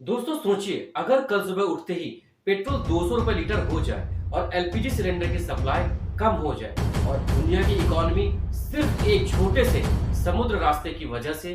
दोस्तों सोचिए, अगर कल सुबह उठते ही पेट्रोल 200 रुपए लीटर हो जाए और एलपीजी सिलेंडर की सप्लाई कम हो जाए और दुनिया की इकोनॉमी सिर्फ एक छोटे से समुद्र रास्ते की वजह से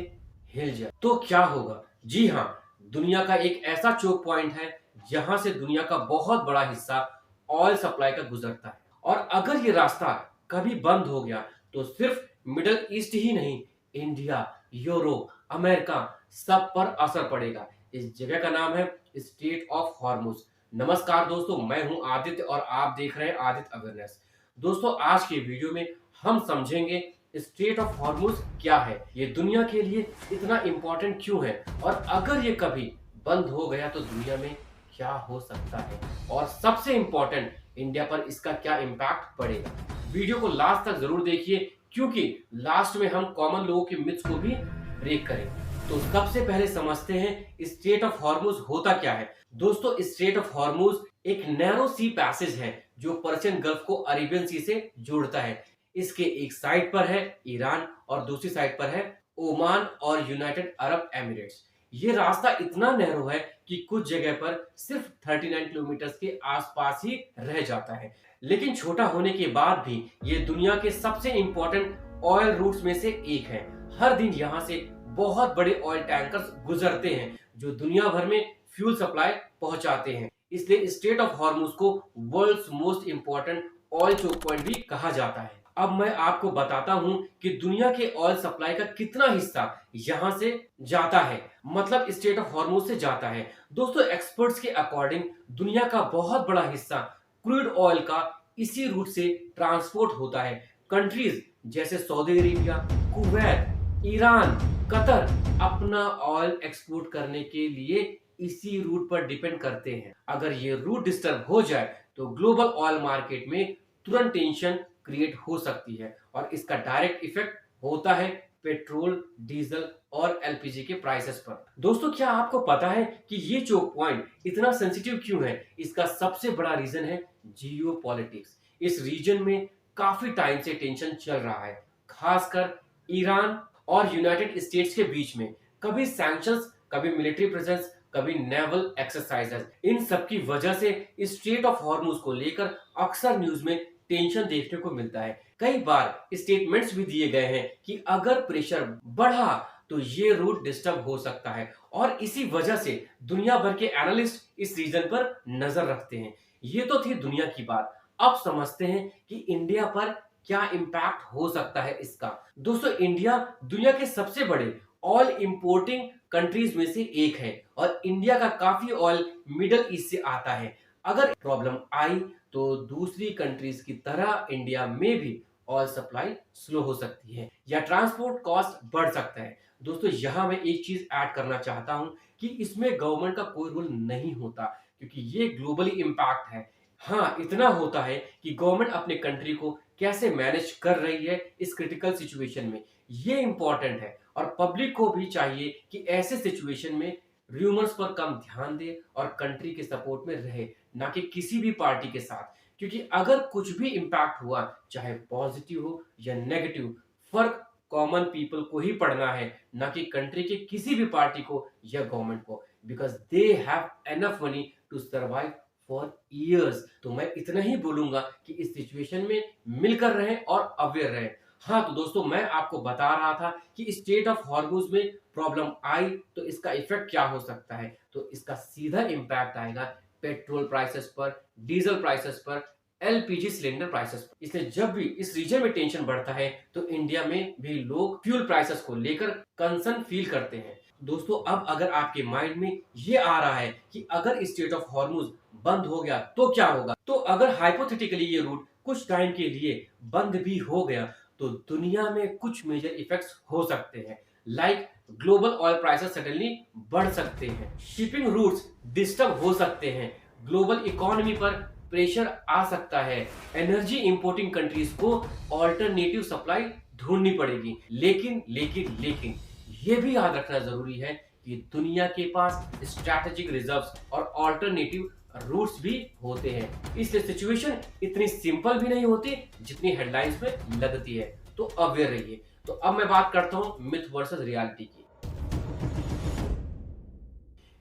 हिल जाए, तो क्या होगा? जी हाँ, दुनिया का एक ऐसा चोक पॉइंट है जहां से दुनिया का बहुत बड़ा हिस्सा ऑयल सप्लाई का गुजरता है। और अगर ये रास्ता कभी बंद हो गया तो सिर्फ मिडल ईस्ट ही नहीं, इंडिया, यूरोप, अमेरिका सब पर असर पड़ेगा। इस जगह का नाम है स्ट्रेट ऑफ हॉर्मुज। नमस्कार दोस्तों, मैं हूं आदित्य और आप देख रहे हैं आदित्य अवेयरनेस। दोस्तों, आज के वीडियो में हम समझेंगे स्ट्रेट ऑफ हॉर्मुज क्या है, ये दुनिया के लिए इतना इंपॉर्टेंट क्यों है और अगर ये कभी बंद हो गया तो दुनिया में क्या हो सकता है, और सबसे इंपॉर्टेंट इंडिया पर इसका क्या इम्पैक्ट पड़ेगा। वीडियो को लास्ट तक जरूर देखिए क्योंकि लास्ट में हम कॉमन लोगों के मिथ्स को भी ब्रेक करेंगे। तो सबसे पहले समझते हैं स्ट्रेट ऑफ हॉर्मुज होता क्या है। दोस्तों, स्ट्रेट ऑफ हॉर्मुज एक नैरो सी पैसेज है जो पर्शियन गल्फ को अरेबियन सी से जोड़ता है। इसके एक साइड पर है ईरान और दूसरी साइड पर है ओमान और यूनाइटेड अरब एमिरेट्स। ये रास्ता इतना नैरो है कि कुछ जगह पर सिर्फ 39 किलोमीटर के आसपास ही रह जाता है, लेकिन छोटा होने के बाद भी ये दुनिया के सबसे इंपॉर्टेंट ऑयल रूट्स में से एक है। हर दिन यहाँ से बहुत बड़े ऑयल टैंकर्स गुजरते हैं जो दुनिया भर में फ्यूल सप्लाई पहुंचाते हैं। इसलिए स्ट्रेट ऑफ हॉर्मुज को world's most important oil choke point भी कहा जाता है। अब मैं आपको बताता हूं कि दुनिया के ऑयल सप्लाई का कितना हिस्सा यहां से जाता है, मतलब स्ट्रेट ऑफ हॉर्मुज से जाता है। दोस्तों, एक्सपर्ट्स के अकॉर्डिंग दुनिया का बहुत बड़ा हिस्सा क्रूड ऑयल का इसी रूट से ट्रांसपोर्ट होता है। कंट्रीज जैसे Saudi Arabia, Kuwait, Iran, Qatar अपना ऑयल एक्सपोर्ट करने के लिए इसी रूट पर डिपेंड करते हैं। अगर ये रूट डिस्टर्ब हो जाए तो ग्लोबल ऑयल मार्केट में तुरंत टेंशन क्रिएट हो सकती है और इसका डायरेक्ट इफेक्ट होता है पेट्रोल, डीजल और एलपीजी के प्राइसेस पर। दोस्तों, क्या आपको पता है कि ये चोक पॉइंट इतना सेंसिटिव क्यों है? इसका सबसे बड़ा रीजन है जियोपॉलिटिक्स। इस रीजन में काफी टाइम से टेंशन चल रहा है, खासकर ईरान और यूनाइटेड स्टेट्स के बीच में। कभी सैंक्शंस, कभी मिलिट्री प्रेजेंस, कभी नेवल एक्सरसाइजेस। इन सब की वजह से स्ट्रेट ऑफ हॉर्मुज को लेकर अक्सर न्यूज में टेंशन देखने को मिलता है। कई बार स्टेटमेंट्स भी दिए गए हैं कि अगर प्रेशर बढ़ा तो ये रूट डिस्टर्ब हो सकता है और इसी वजह से दुनिया भर के एनालिस्ट इस रीजन पर नजर रखते हैं। ये तो थी दुनिया की बात। अब समझते हैं कि इंडिया पर क्या इम्पैक्ट हो सकता है इसका। दोस्तों, इंडिया दुनिया के सबसे बड़े ऑयल इंपोर्टिंग कंट्रीज में से एक है और इंडिया का काफी ऑयल मिडल ईस्ट से आता है। अगर प्रॉब्लम आई तो दूसरी कंट्रीज की तरह इंडिया में भी ऑयल सप्लाई स्लो हो सकती है या ट्रांसपोर्ट कॉस्ट बढ़ सकता है। दोस्तों, यहां मैं एक चीज ऐड करना चाहता हूं कि इसमें गवर्नमेंट का कोई रोल नहीं होता क्योंकि ये ग्लोबली इम्पैक्ट है। हाँ, इतना होता है कि गवर्नमेंट अपने कंट्री को कैसे मैनेज कर रही है इस क्रिटिकल सिचुएशन में, ये इंपॉर्टेंट है। और पब्लिक को भी चाहिए कि ऐसे सिचुएशन में र्यूमर्स पर कम ध्यान दे और कंट्री के सपोर्ट में रहे, ना कि किसी भी पार्टी के साथ। क्योंकि अगर कुछ भी इम्पैक्ट हुआ, चाहे पॉजिटिव हो या नेगेटिव, फर्क कॉमन पीपल को ही पड़ना है, ना कि कंट्री के किसी भी पार्टी को या गवर्नमेंट को, because they have enough money to survive for years. तो मैं इतना ही बोलूंगा कि इस सिचुएशन में मिलकर रहें और अवेयर रहें। हाँ, तो दोस्तों, मैं आपको बता रहा था कि स्ट्रेट ऑफ हॉर्मुज में प्रॉब्लम आई तो इसका इफेक्ट क्या हो सकता है। तो इसका सीधा इम्पैक्ट आएगा पेट्रोल प्राइसेस पर, डीजल प्राइसेस पर, एलपीजी सिलेंडर प्राइसेस पर। इसलिए जब भी इस रीजन में टेंशन बढ़ता है तो इंडिया में भी लोग फ्यूल प्राइसेस को लेकर कंसर्न फील करते हैं। दोस्तों, अब अगर आपके माइंड में ये आ रहा है कि अगर स्ट्रेट ऑफ हॉर्मुज बंद हो गया तो क्या होगा, तो अगर हाइपोथेटिकली ये रूट कुछ टाइम के लिए बंद भी हो गया तो दुनिया में कुछ मेजर इफेक्ट्स हो सकते हैं। Like global oil prices suddenly बढ़ सकते हैं, शिपिंग रूट्स डिस्टर्ब हो सकते हैं, ग्लोबल इकोनॉमी पर प्रेशर आ सकता है, एनर्जी इंपोर्टिंग कंट्रीज को ऑल्टरनेटिव सप्लाई ढूंढनी पड़ेगी। लेकिन लेकिन लेकिन ये भी याद रखना जरूरी है कि दुनिया के पास स्ट्रैटेजिक रिजर्व्स और ऑल्टरनेटिव रूट्स भी होते हैं। इसलिए सिचुएशन इतनी सिंपल भी नहीं होती जितनी हेडलाइंस में लगती है। तो अवेयर रहिए। तो अब मैं बात करता हूं मिथ वर्सेस रियलिटी की।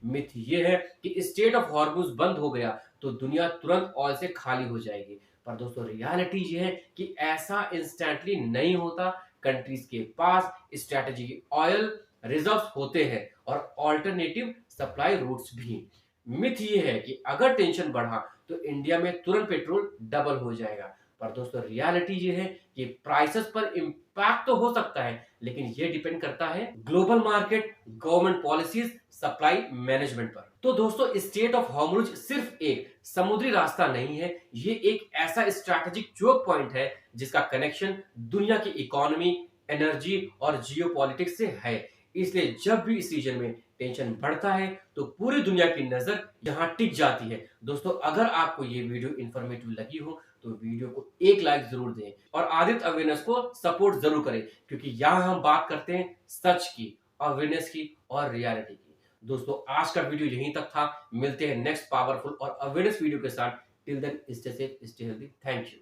मिथ ये है कि स्टेट ऑफ हॉर्मुज बंद हो गया तो दुनिया तुरंत ऑयल से खाली हो जाएगी। पर दोस्तों रियलिटी ये है कि ऐसा इंस्टेंटली नहीं होता। कंट्रीज के पास स्ट्रेटेजिक ऑयल रिजर्व्स होते हैं और ऑल्टरनेटिव सप्लाई रूट्स भी। मिथ ये है कि अगर टेंशन बढ़ा तो इंडिया में तुरंत पेट्रोल डबल हो जाएगा। पर दोस्तों रियलिटी ये है कि प्राइसेस पर इम्पैक्ट तो हो सकता है, लेकिन ये डिपेंड करता है global market, government policies, supply management पर। तो दोस्तों स्टेट ऑफ हॉर्मुज सिर्फ एक समुद्री रास्ता नहीं है, ये एक ऐसा स्ट्रैटेजिक चोक पॉइंट है जिसका कनेक्शन दुनिया की इकोनॉमी, एनर्जी और जियोपॉलिटिक्स से है। इसलिए जब भी इस रीजन में टेंशन बढ़ता है तो पूरी दुनिया की नजर यहाँ टिक जाती है। दोस्तों अगर आपको ये वीडियो इंफॉर्मेटिव लगी हो तो वीडियो को एक लाइक जरूर दें और आदित्य अवेयरनेस को सपोर्ट जरूर करें, क्योंकि यहाँ हम बात करते हैं सच की, अवेयरनेस की और रियलिटी की। दोस्तों आज का वीडियो यहीं तक था। मिलते हैं नेक्स्ट पावरफुल और अवेयरनेस वीडियो के साथ। Till then stay safe, stay healthy. Thank you.